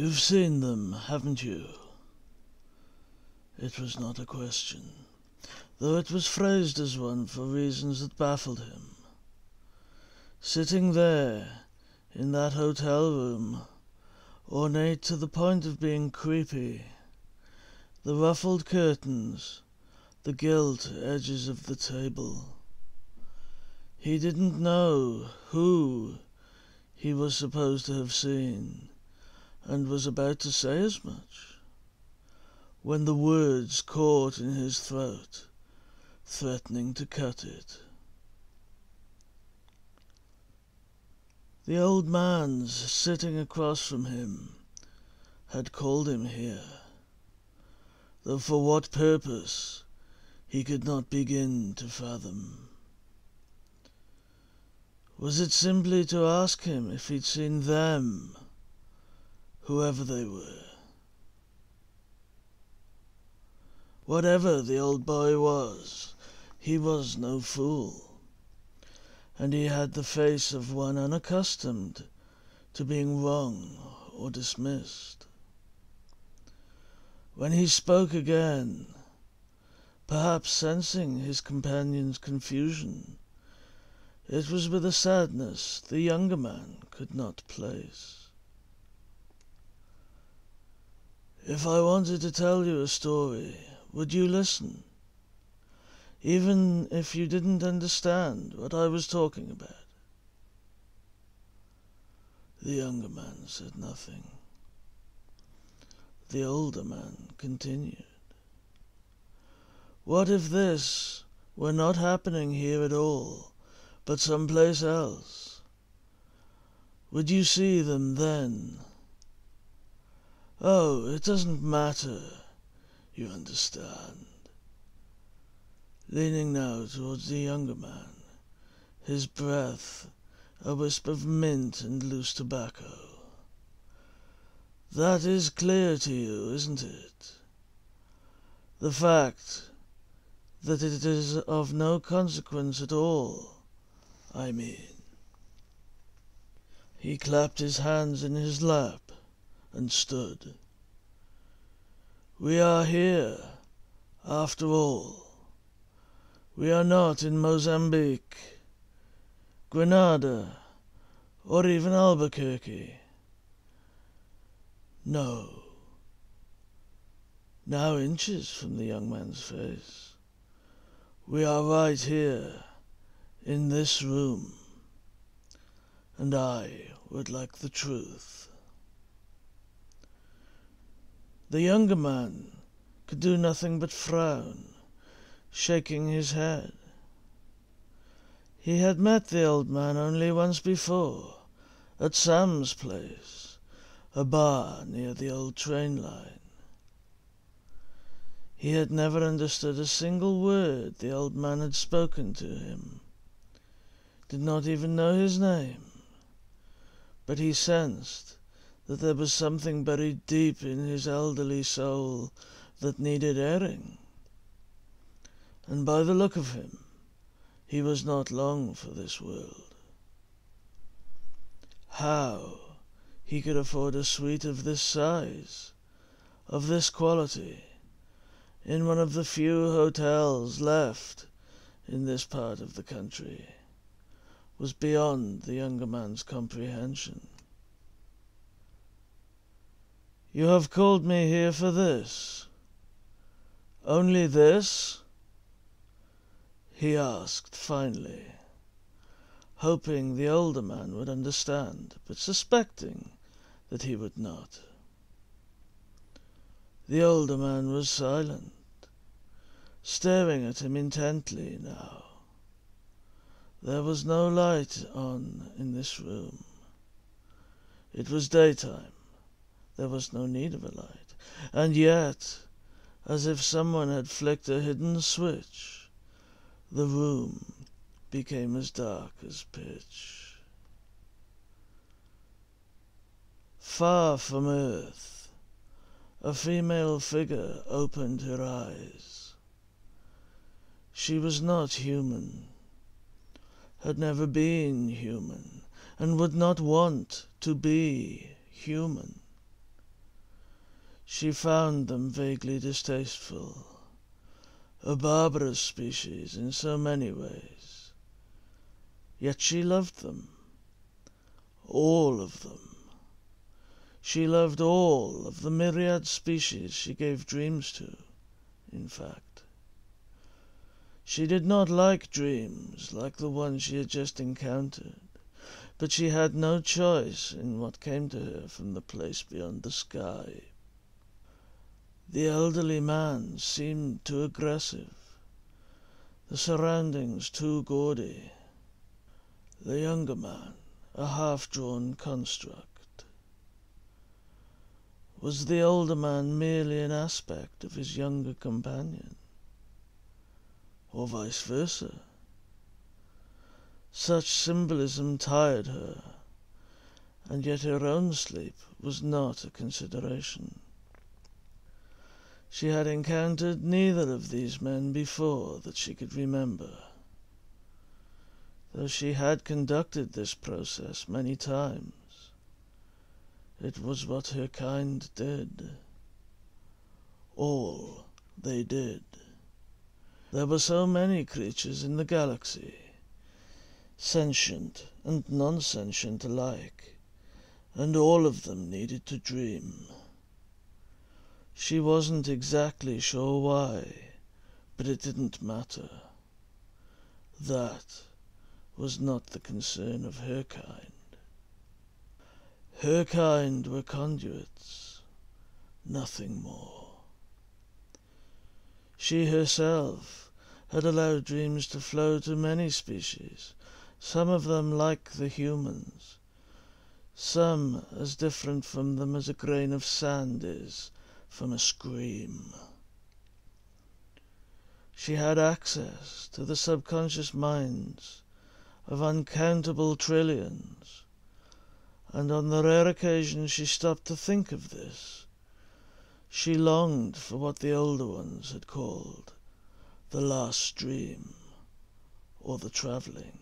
You've seen them, haven't you? It was not a question, though it was phrased as one for reasons that baffled him. Sitting there, in that hotel room, ornate to the point of being creepy, the ruffled curtains, the gilt edges of the table. He didn't know who he was supposed to have seen, and was about to say as much, when the words caught in his throat, threatening to cut it. The old man sitting across from him had called him here, though for what purpose he could not begin to fathom. Was it simply to ask him if he'd seen them, whoever they were? Whatever the old boy was, he was no fool, and he had the face of one unaccustomed to being wrong or dismissed. When he spoke again, perhaps sensing his companion's confusion, it was with a sadness the younger man could not place. If I wanted to tell you a story, would you listen? Even if you didn't understand what I was talking about? The younger man said nothing. The older man continued. What if this were not happening here at all, but someplace else? Would you see them then? Oh, it doesn't matter, you understand. Leaning now towards the younger man, his breath a wisp of mint and loose tobacco. That is clear to you, isn't it? The fact that it is of no consequence at all, I mean. He clapped his hands in his lap and stood. We are here, after all. We are not in Mozambique, Grenada, or even Albuquerque. No. Now inches from the young man's face. We are right here, in this room, and I would like the truth. The younger man could do nothing but frown, shaking his head. He had met the old man only once before, at Sam's place, a bar near the old train line. He had never understood a single word the old man had spoken to him, did not even know his name, but he sensed that there was something buried deep in his elderly soul that needed airing. And by the look of him, he was not long for this world. How he could afford a suite of this size, of this quality, in one of the few hotels left in this part of the country, was beyond the younger man's comprehension. You have called me here for this? Only this? He asked finally, hoping the older man would understand, but suspecting that he would not. The older man was silent, staring at him intently now. There was no light on in this room. It was daytime. There was no need of a light. And yet, as if someone had flicked a hidden switch, the room became as dark as pitch. Far from earth, a female figure opened her eyes. She was not human, had never been human, and would not want to be human. She found them vaguely distasteful, a barbarous species in so many ways. Yet she loved them, all of them. She loved all of the myriad species she gave dreams to, in fact. She did not like dreams like the one she had just encountered, but she had no choice in what came to her from the place beyond the sky. The elderly man seemed too aggressive, the surroundings too gaudy. The younger man, a half-drawn construct. Was the older man merely an aspect of his younger companion? Or vice versa? Such symbolism tired her, and yet her own sleep was not a consideration. She had encountered neither of these men before that she could remember, though she had conducted this process many times. It was what her kind did. All they did. There were so many creatures in the galaxy, sentient and non-sentient alike, and all of them needed to dream. She wasn't exactly sure why, but it didn't matter. That was not the concern of her kind. Her kind were conduits, nothing more. She herself had allowed dreams to flow to many species, some of them like the humans, some as different from them as a grain of sand is from a scream. She had access to the subconscious minds of uncountable trillions, and on the rare occasion she stopped to think of this, she longed for what the older ones had called the last dream, or the travelling.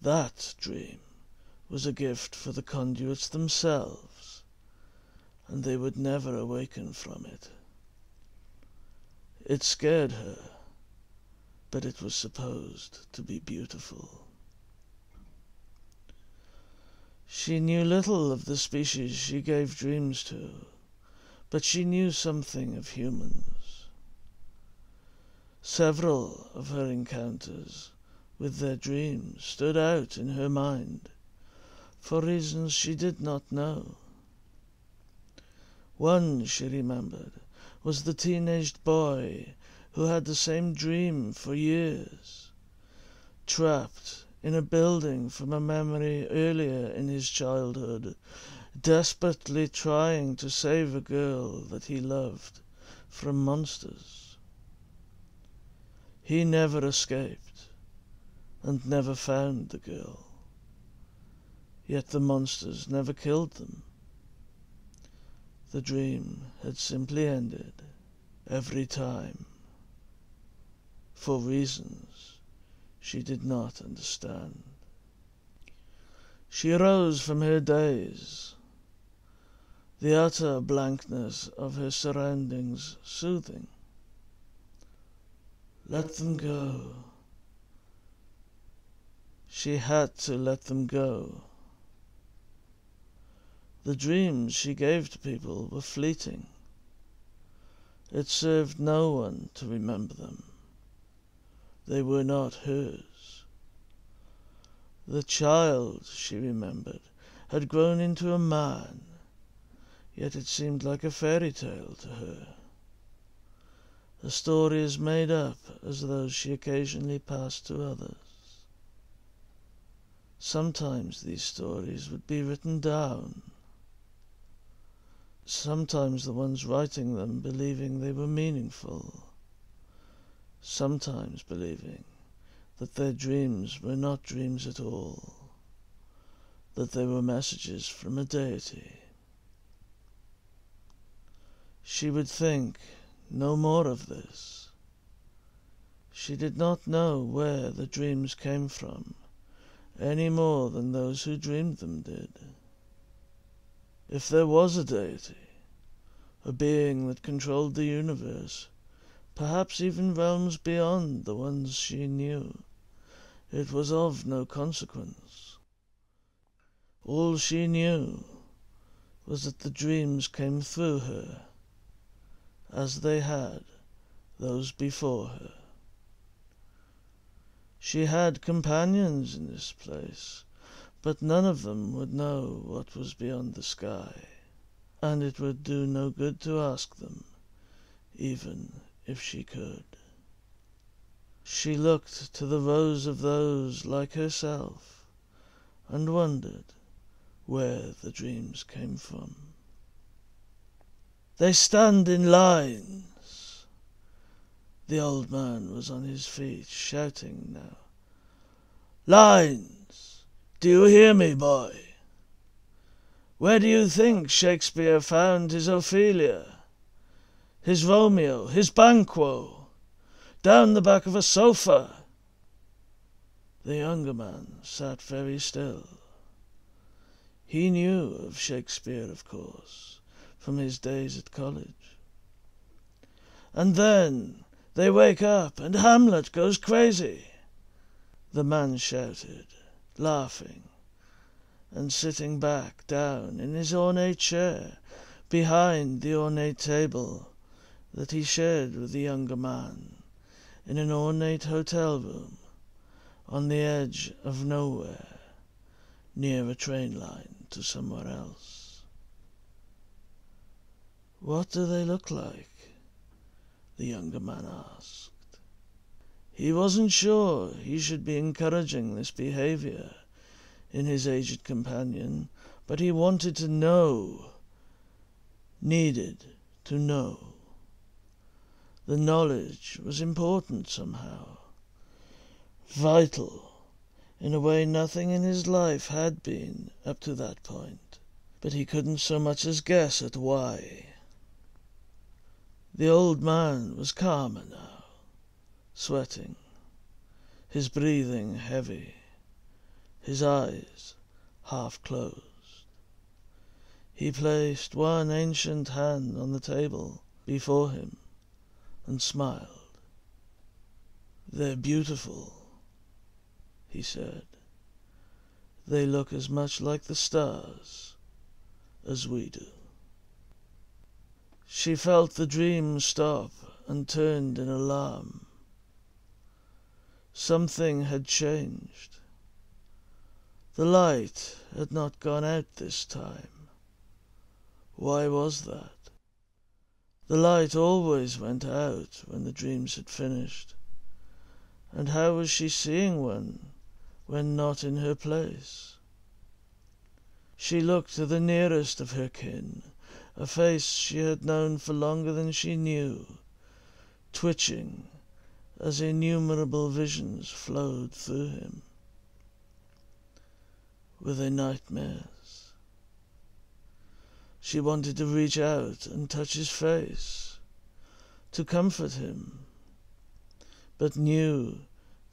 That dream was a gift for the conduits themselves, and they would never awaken from it. It scared her, but it was supposed to be beautiful. She knew little of the species she gave dreams to, but she knew something of humans. Several of her encounters with their dreams stood out in her mind for reasons she did not know. One, she remembered, was the teenaged boy who had the same dream for years, trapped in a building from a memory earlier in his childhood, desperately trying to save a girl that he loved from monsters. He never escaped, and never found the girl. Yet the monsters never killed them. The dream had simply ended every time, for reasons she did not understand. She rose from her daze, the utter blankness of her surroundings soothing. Let them go. She had to let them go. The dreams she gave to people were fleeting. It served no one to remember them. They were not hers. The child, she remembered, had grown into a man, yet it seemed like a fairy tale to her. The stories made up as those she occasionally passed to others. Sometimes these stories would be written down, sometimes the ones writing them believing they were meaningful, sometimes believing that their dreams were not dreams at all, that they were messages from a deity. She would think no more of this. She did not know where the dreams came from, any more than those who dreamed them did. If there was a deity, a being that controlled the universe, perhaps even realms beyond the ones she knew, it was of no consequence. All she knew was that the dreams came through her, as they had those before her. She had companions in this place, but none of them would know what was beyond the sky, and it would do no good to ask them, even if she could. She looked to the rows of those like herself, and wondered where the dreams came from. They stand in lines. The old man was on his feet, shouting now. Lines! Do you hear me, boy? Where do you think Shakespeare found his Ophelia, his Romeo, his Banquo? Down the back of a sofa. The younger man sat very still. He knew of Shakespeare, of course, from his days at college. And then they wake up and Hamlet goes crazy, the man shouted, laughing, and sitting back down in his ornate chair behind the ornate table that he shared with the younger man in an ornate hotel room on the edge of nowhere, near a train line to somewhere else. What do they look like? The younger man asked. He wasn't sure he should be encouraging this behavior in his aged companion, but he wanted to know, needed to know. The knowledge was important somehow, vital, in a way nothing in his life had been up to that point, but he couldn't so much as guess at why. The old man was calmer now, sweating, his breathing heavy, his eyes half closed. He placed one ancient hand on the table before him and smiled. "They're beautiful," he said. "They look as much like the stars as we do." She felt the dream stop and turned in alarm. Something had changed. The light had not gone out this time. Why was that? The light always went out when the dreams had finished. And how was she seeing one when not in her place? She looked to the nearest of her kin, a face she had known for longer than she knew, twitching as innumerable visions flowed through him. Were they nightmares? She wanted to reach out and touch his face, to comfort him, but knew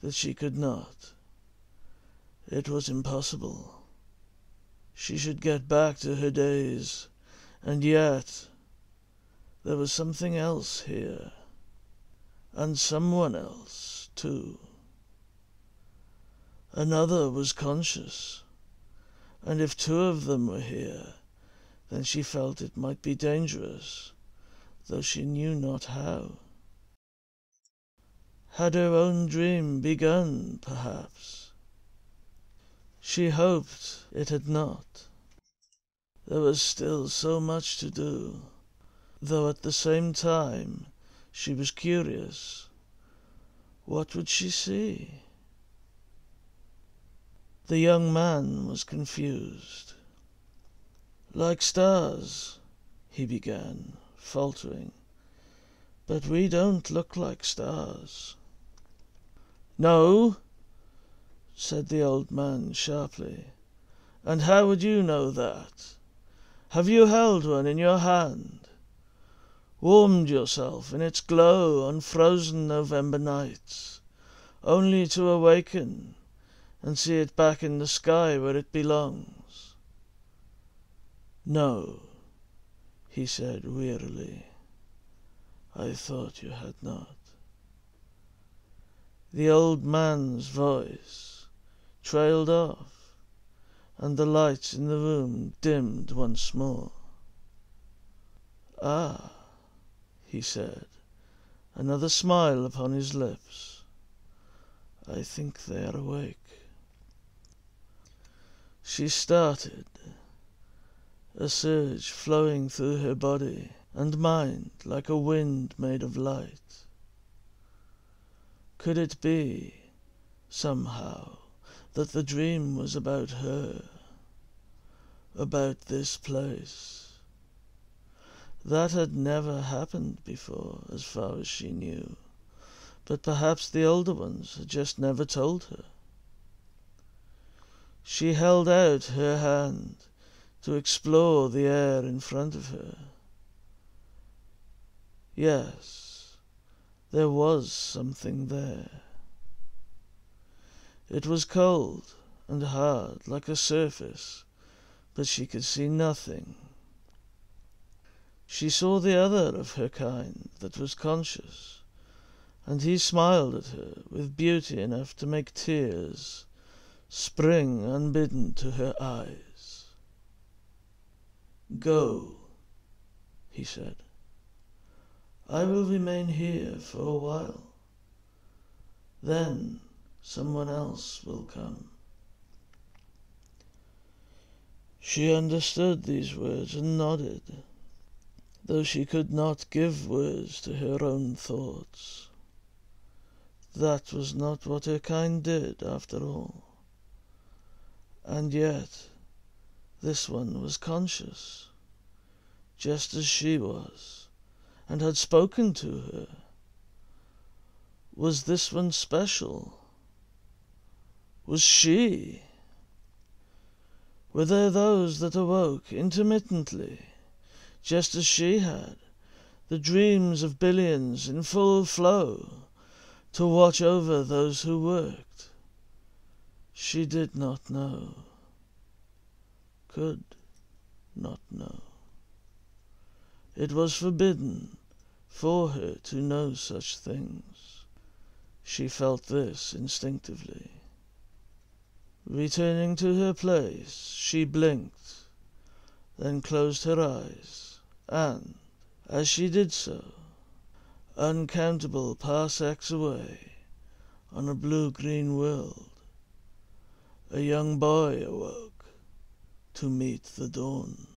that she could not. It was impossible. She should get back to her days, and yet there was something else here, and someone else, too. Another was conscious, and if two of them were here, then she felt it might be dangerous, though she knew not how. Had her own dream begun, perhaps? She hoped it had not. There was still so much to do, though at the same time she was curious. What would she see? The young man was confused. "Like stars," he began, faltering. "But we don't look like stars." "No," said the old man sharply. "And how would you know that? Have you held one in your hand? Warmed yourself in its glow on frozen November nights, only to awaken and see it back in the sky where it belongs? "No," he said wearily. "I thought you had not." The old man's voice trailed off, and the lights in the room dimmed once more. "Ah," he said, another smile upon his lips. "I think they are awake." She started, a surge flowing through her body and mind like a wind made of light. Could it be, somehow, that the dream was about her, about this place? That had never happened before, as far as she knew, but perhaps the older ones had just never told her. She held out her hand to explore the air in front of her. Yes, there was something there. It was cold and hard, like a surface, but she could see nothing. She saw the other of her kind that was conscious, and he smiled at her with beauty enough to make tears spring unbidden to her eyes. "Go," he said. "I will remain here for a while. Then someone else will come." She understood these words and nodded, though she could not give words to her own thoughts. That was not what her kind did, after all. And yet this one was conscious, just as she was, and had spoken to her. Was this one special? Was she? Were there those that awoke intermittently, just as she had, the dreams of billions in full flow, to watch over those who worked? She did not know, could not know. It was forbidden for her to know such things. She felt this instinctively. Returning to her place, she blinked, then closed her eyes, and, as she did so, uncountable parsecs away, on a blue-green world, a young boy awoke to meet the dawn.